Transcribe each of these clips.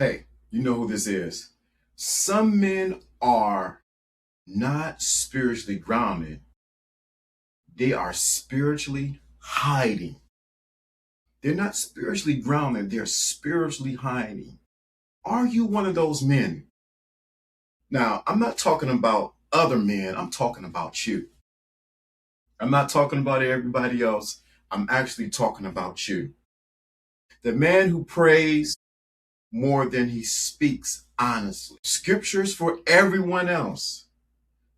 Hey, you know who this is. Some men are not spiritually grounded, they are spiritually hiding. They're not spiritually grounded, they're spiritually hiding. Are you one of those men? Now, I'm not talking about other men, I'm talking about you. I'm not talking about everybody else, I'm actually talking about you. The man who prays more than he speaks honestly. Scriptures for everyone else,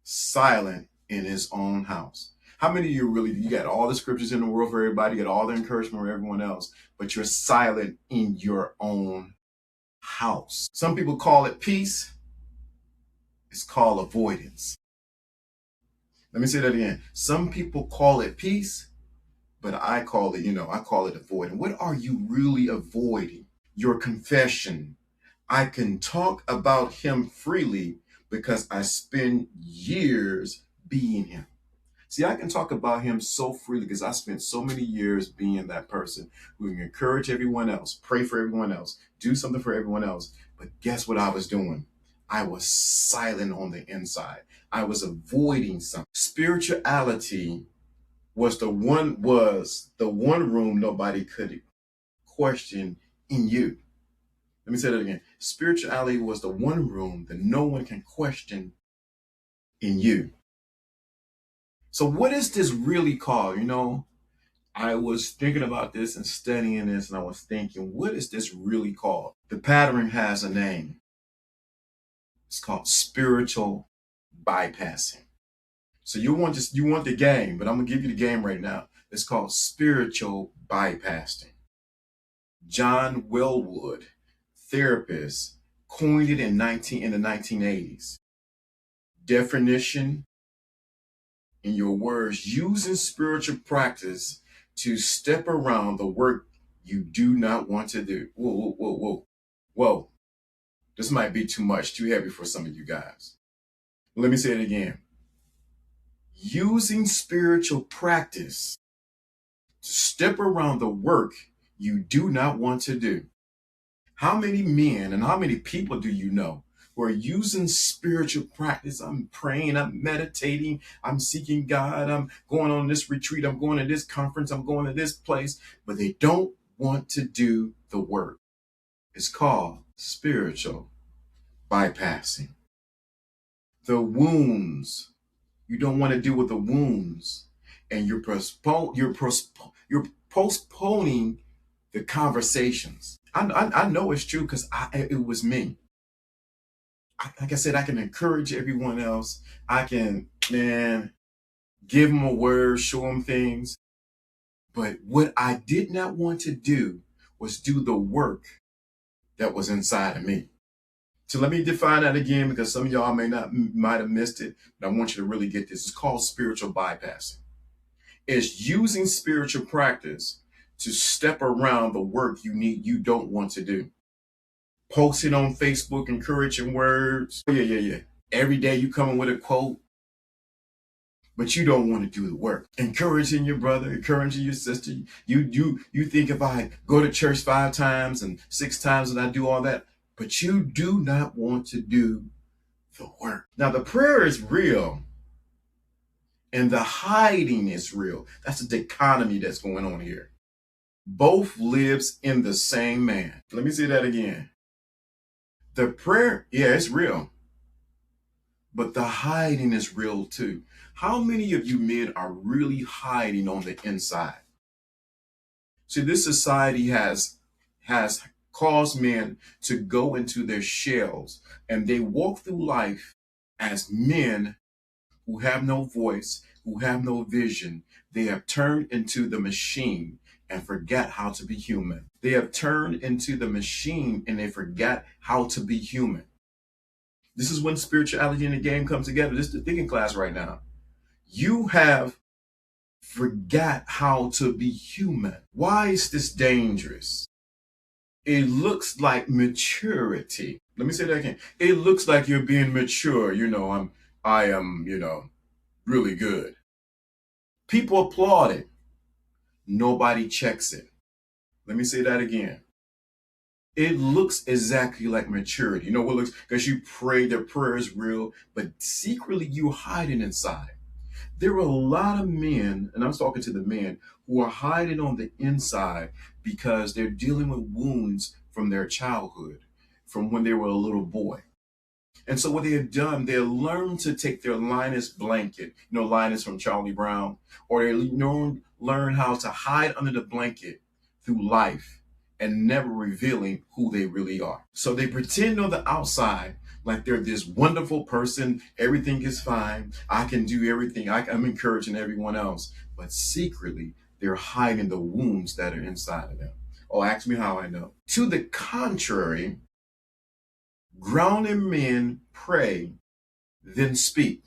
silent in his own house. How many of you really, you got all the scriptures in the world for everybody, you got all the encouragement for everyone else, but you're silent in your own house? Some people call it peace. It's called avoidance. Let me say that again. Some people call it peace, but I call it, I call it avoiding. What are you really avoiding? Your confession. I can talk about him freely because I spend years being him. See, I can talk about him so freely because I spent so many years being that person who can encourage everyone else, pray for everyone else, do something for everyone else. But guess what I was doing? I was silent on the inside. I was avoiding something. Spirituality was the one room nobody could question in you. Let me say that again. Spirituality was the one room that no one can question in you. So what is this really called? I was thinking about this and studying this, and I was thinking, what is this really called? The pattern has a name. It's called spiritual bypassing. So you want the game, but I'm gonna give you the game right now. It's called spiritual bypassing. John Wellwood, therapist, coined it in the 1980s. Definition in your words: using spiritual practice to step around the work you do not want to do. Whoa, whoa, whoa, whoa. Whoa. This might be too much, too heavy for some of you guys. Let me say it again. Using spiritual practice to step around the work you do not want to do. How many men and how many people do you know who are using spiritual practice? I'm praying, I'm meditating, I'm seeking God, I'm going on this retreat, I'm going to this conference, I'm going to this place, but they don't want to do the work. It's called spiritual bypassing. The wounds. You don't want to deal with the wounds, and you're postponing the conversations. I know it's true because it was me. Like I said, I can encourage everyone else. I can, give them a word, show them things. But what I did not want to do was do the work that was inside of me. So let me define that again because some of y'all might have missed it, but I want you to really get this. It's called spiritual bypassing. It's using spiritual practice to step around the work you don't want to do. Posting on Facebook, encouraging words. Yeah. Every day you coming with a quote, but you don't want to do the work. Encouraging your brother, encouraging your sister. You think if I go to church 5 times and 6 times and I do all that, but you do not want to do the work. Now the prayer is real and the hiding is real. That's a dichotomy that's going on here. Both lives in the same man. Let me say that again. The prayer, yeah, it's real. But the hiding is real too. How many of you men are really hiding on the inside? See, this society has caused men to go into their shells, and they walk through life as men who have no voice, who have no vision. They have turned into the machine and forgot how to be human. They have turned into the machine and they forgot how to be human. This is when spirituality and the game comes together. This is the thinking class right now. You have forgot how to be human. Why is this dangerous? It looks like maturity. Let me say that again. It looks like you're being mature. I am, really good. People applaud it. Nobody checks it. Let me say that again. It looks exactly like maturity. You know what looks, because you pray, the prayer is real, but secretly you hiding inside. There are a lot of men, and I'm talking to the men, who are hiding on the inside because they're dealing with wounds from their childhood, from when they were a little boy. And so what they have done, they learned to take their Linus blanket, Linus from Charlie Brown, or they learn how to hide under the blanket through life and never revealing who they really are. So they pretend on the outside like they're this wonderful person. Everything is fine. I can do everything. I'm encouraging everyone else. But secretly, they're hiding the wounds that are inside of them. Oh, ask me how I know. To the contrary, grounded men pray, then speak.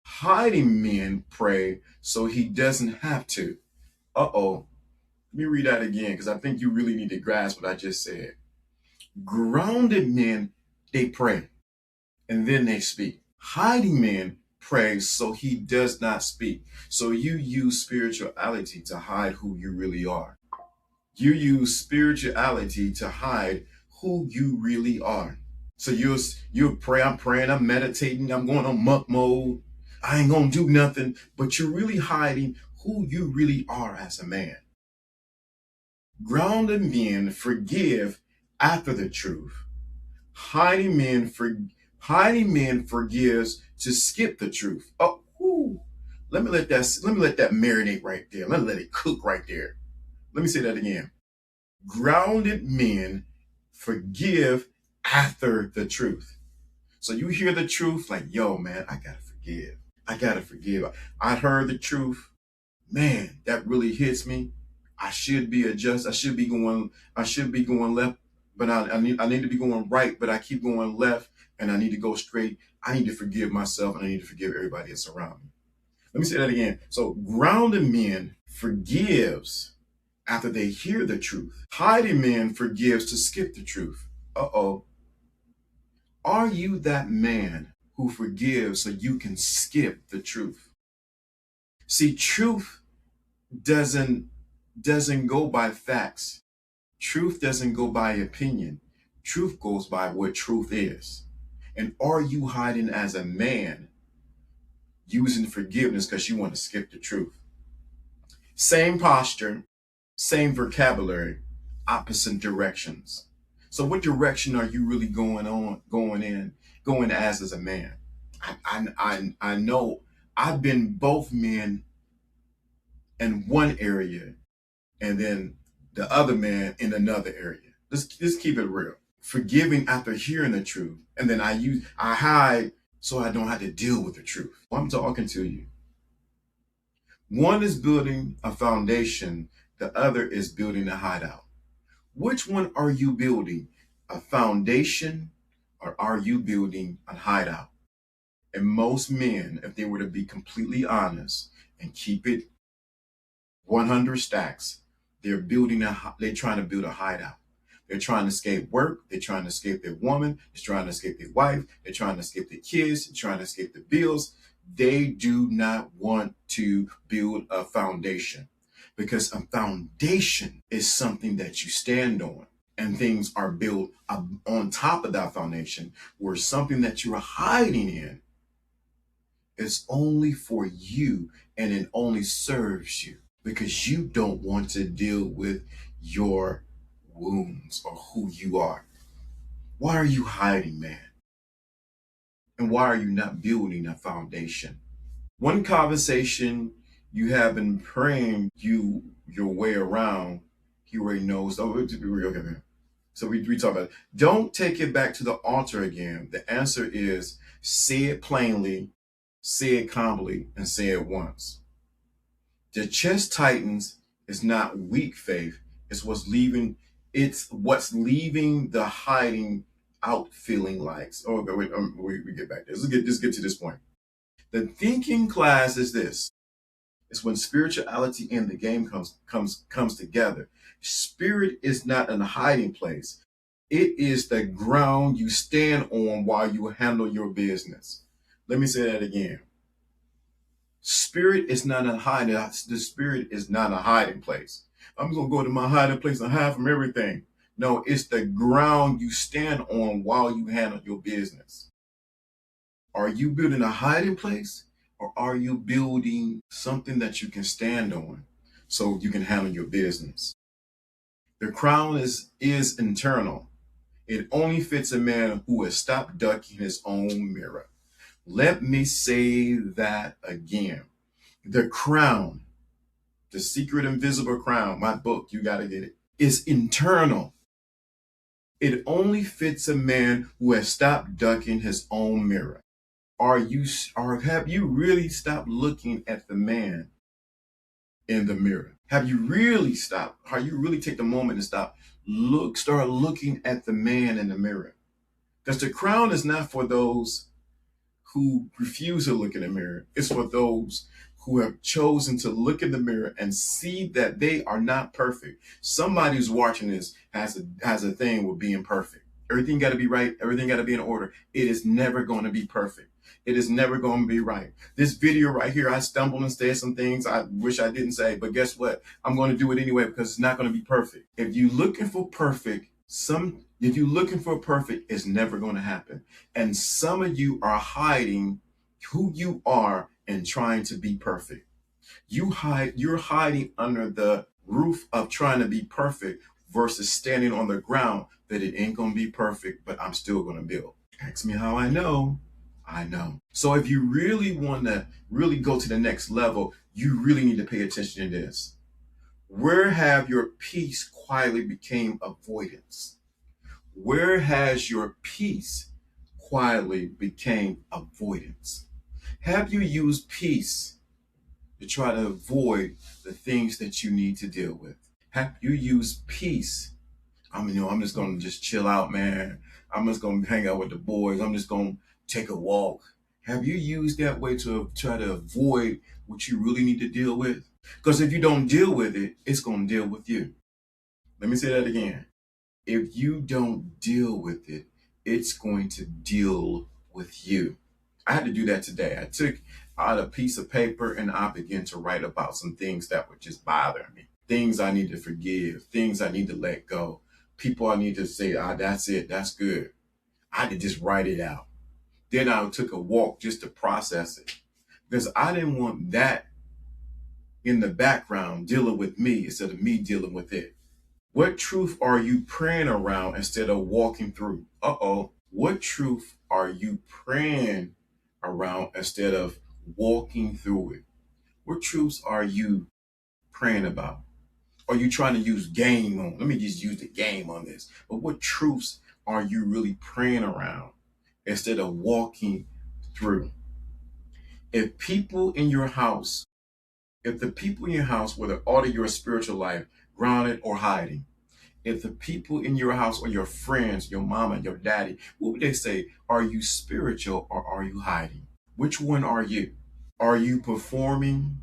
Hiding men pray so he doesn't have to. Uh-oh. Let me read that again because I think you really need to grasp what I just said. Grounded men, they pray and then they speak. Hiding men pray so he does not speak. So you use spirituality to hide who you really are. You use spirituality to hide who you really are. So you pray, I'm praying, I'm meditating, I'm going on monk mode. I ain't gonna do nothing, but you're really hiding who you really are as a man. Grounded men forgive after the truth. Hiding men forgives to skip the truth. Oh, whoo. Let me let that marinate right there. Let me let it cook right there. Let me say that again. Grounded men forgive after the truth. So you hear the truth like, yo, man, I gotta forgive. I gotta forgive. I heard the truth. Man, that really hits me. I should be adjust. I should be going left, but I need to be going right, but I keep going left and I need to go straight. I need to forgive myself and I need to forgive everybody that's around me. Let me say that again. So grounded men forgives after they hear the truth. Hiding men forgives to skip the truth. Uh-oh. Are you that man who forgives so you can skip the truth? See, truth doesn't go by facts. Truth doesn't go by opinion. Truth goes by what truth is. And are you hiding as a man using forgiveness because you want to skip the truth? Same posture, same vocabulary, opposite directions. So what direction are you really going as a man? I know I've been both men in one area and then the other man in another area. Let's keep it real. Forgiving after hearing the truth, and then I hide so I don't have to deal with the truth. I'm talking to you. One is building a foundation, the other is building a hideout. Which one are you building? A foundation or are you building a hideout? And most men, if they were to be completely honest and keep it 100 stacks, they're trying to build a hideout. They're trying to escape work. They're trying to escape their woman. They're trying to escape their wife. They're trying to escape their kids. They're trying to escape the bills. They do not want to build a foundation because a foundation is something that you stand on and things are built on top of that foundation, where something that you're hiding in is only for you and it only serves you because you don't want to deal with your wounds or who you are. Why are you hiding, man? And why are you not building a foundation? One conversation you have been praying your way around, he already knows. Oh, okay. So we talk about it. Don't take it back to the altar again. The answer is say it plainly, say it calmly, and say it once. The chest tightens is not weak faith. It's what's leaving the hiding out feeling like. Oh, wait, we get back there. Let's get to this point. The thinking class is this. It's when spirituality and the game comes together. Spirit is not a hiding place. It is the ground you stand on while you handle your business. Let me say that again. Spirit is not a hiding. The spirit is not a hiding place. I'm gonna go to my hiding place and hide from everything. No, it's the ground you stand on while you handle your business. Are you building a hiding place, or are you building something that you can stand on so you can handle your business? The crown is internal. It only fits a man who has stopped ducking his own mirror. Let me say that again. The crown, the secret invisible crown, my book, you got to get it, is internal. It only fits a man who has stopped ducking his own mirror. Have you really stopped looking at the man in the mirror? Have you really stopped? Have you really take the moment to start looking at the man in the mirror? Because the crown is not for those who refuse to look in the mirror. It's for those who have chosen to look in the mirror and see that they are not perfect. Somebody who's watching this has a thing with being perfect. Everything got to be right. Everything got to be in order. It is never going to be perfect. It is never going to be right. This video right here, I stumbled and said some things I wish I didn't say, but guess what? I'm going to do it anyway because it's not going to be perfect. If you're looking for perfect, it's never going to happen. And some of you are hiding who you are and trying to be perfect. You're hiding under the roof of trying to be perfect versus standing on the ground that it ain't going to be perfect, but I'm still going to build. Ask me how I know. I know. So if you really want to really go to the next level, you really need to pay attention to this. Where have your peace quietly became avoidance? Where has your peace quietly became avoidance? Have you used peace to try to avoid the things that you need to deal with? Have you used peace? I'm just going to just chill out, man. I'm just going to hang out with the boys. I'm just going to take a walk. Have you used that way to try to avoid what you really need to deal with? Because if you don't deal with it, it's going to deal with you. Let me say that again. If you don't deal with it, it's going to deal with you. I had to do that today. I took out a piece of paper and I began to write about some things that were just bothering me. Things I need to forgive, things I need to let go. People I need to say, that's it, that's good. I had to just write it out. Then I took a walk just to process it. Because I didn't want that in the background dealing with me instead of me dealing with it. What truth are you praying around instead of walking through? What truth are you praying around instead of walking through it? What truths are you praying about? Are you trying to use game on? Let me just use the game on this. But what truths are you really praying around instead of walking through? If the people in your house, whether all of your spiritual life, grounded or hiding, if the people in your house or your friends, your mama, your daddy, what would they say? Are you spiritual or are you hiding? Which one are you? Are you performing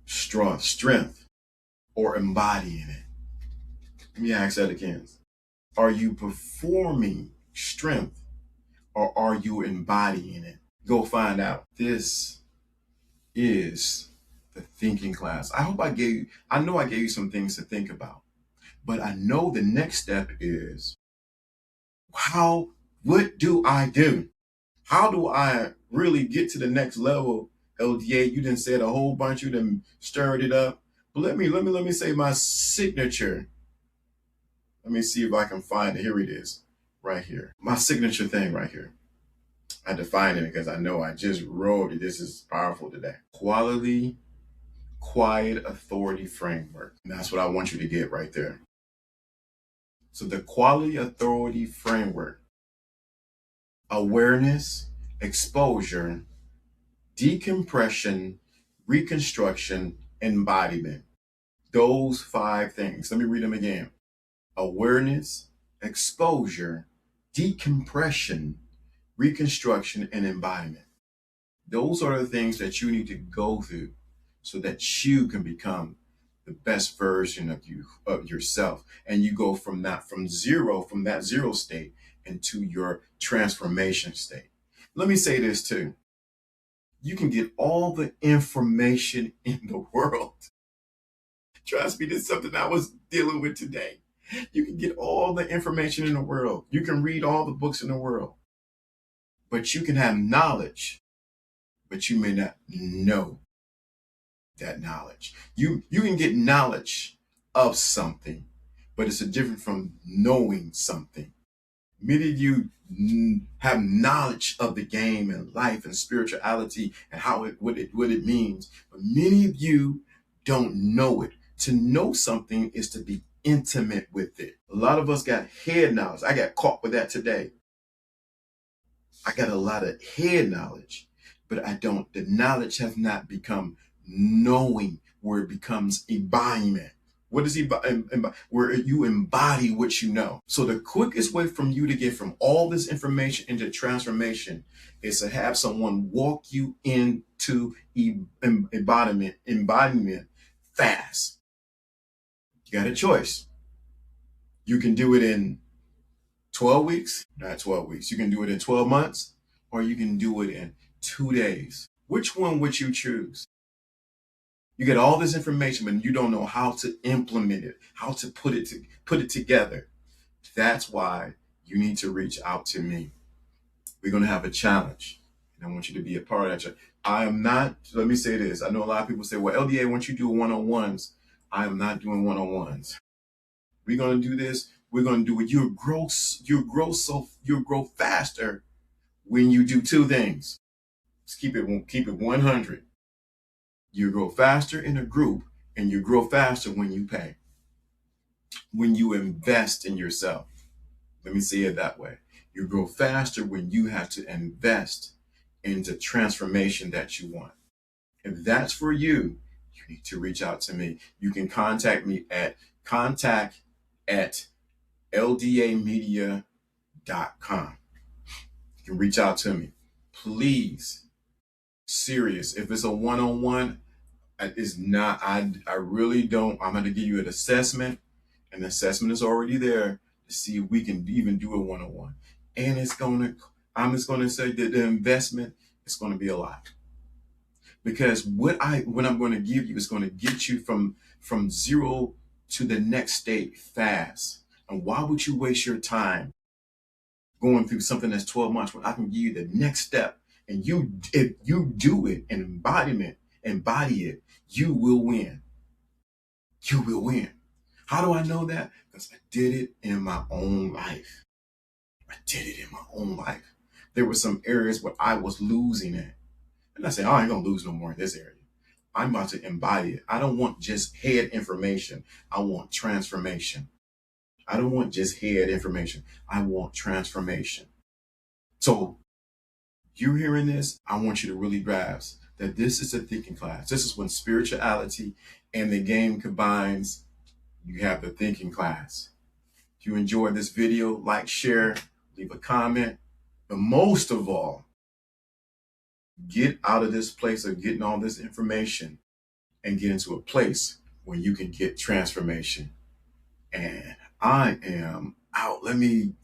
strength or embodying it? Let me ask that again. Are you performing strength or are you embodying it? Go find out. This is the thinking class. I know I gave you some things to think about, but I know the next step is what do I do? How do I really get to the next level? LDA, you didn't say it a whole bunch, you didn't stirred it up. But let me say my signature. Let me see if I can find it. Here it is, right here. My signature thing right here. I define it because I know I just wrote it. This is powerful today. Quiet authority framework. And that's what I want you to get right there. So the quality authority framework: awareness, exposure, decompression, reconstruction, embodiment. Those 5 things. Let me read them again. Awareness, exposure, decompression, reconstruction, and embodiment. Those are the things that you need to go through so that you can become the best version of yourself. And you go from that zero state into your transformation state. Let me say this too. You can get all the information in the world. Trust me, this is something I was dealing with today. You can get all the information in the world. You can read all the books in the world. But you can have knowledge, but you may not know that knowledge. You can get knowledge of something, but it's a different from knowing something. Many of you have knowledge of the game and life and spirituality and what it means, but many of you don't know it. To know something is to be intimate with it. A lot of us got head knowledge. I got caught with that today. I got a lot of head knowledge, but the knowledge has not become knowing, where it becomes embodiment. What is where you embody what you know? So the quickest way from you to get from all this information into transformation is to have someone walk you into embodiment fast. You got a choice. You can do it in 12 weeks, not 12 weeks. You can do it in 12 months, or you can do it in 2 days. Which one would you choose? You get all this information, but you don't know how to implement it, how to put it together. That's why you need to reach out to me. We're going to have a challenge, and I want you to be a part of that challenge. I am not, let me say this. I know a lot of people say, well, LDA, once you do one-on-ones, I am not doing one-on-ones. We're going to do this. We're going to do it. You'll grow faster when you do two things. Let's keep it 100. You grow faster in a group, and you grow faster when you pay. When you invest in yourself. Let me say it that way. You grow faster when you have to invest into transformation that you want. If that's for you, you need to reach out to me. You can contact me at contact@ldamedia.com. You can reach out to me. Please, serious. If it's a one-on-one, it's not, I really don't, I'm going to give you an assessment. An assessment is already there to see if we can even do a one-on-one. And I'm just going to say that the investment is going to be a lot. Because what I'm going to give you is going to get you from zero to the next state fast. And why would you waste your time going through something that's 12 months when I can give you the next step? And if you do it and embody it, you will win. You will win. How do I know that? Because I did it in my own life. I did it in my own life. There were some areas where I was losing at. And I said, I ain't going to lose no more in this area. I'm about to embody it. I don't want just head information. I want transformation. I don't want just head information. I want transformation. So you hearing this, I want you to really grasp that this is a thinking class. This is when spirituality and the game combines. You have the thinking class. If you enjoyed this video, like, share, leave a comment. But most of all, get out of this place of getting all this information and get into a place where you can get transformation. And I am out. Let me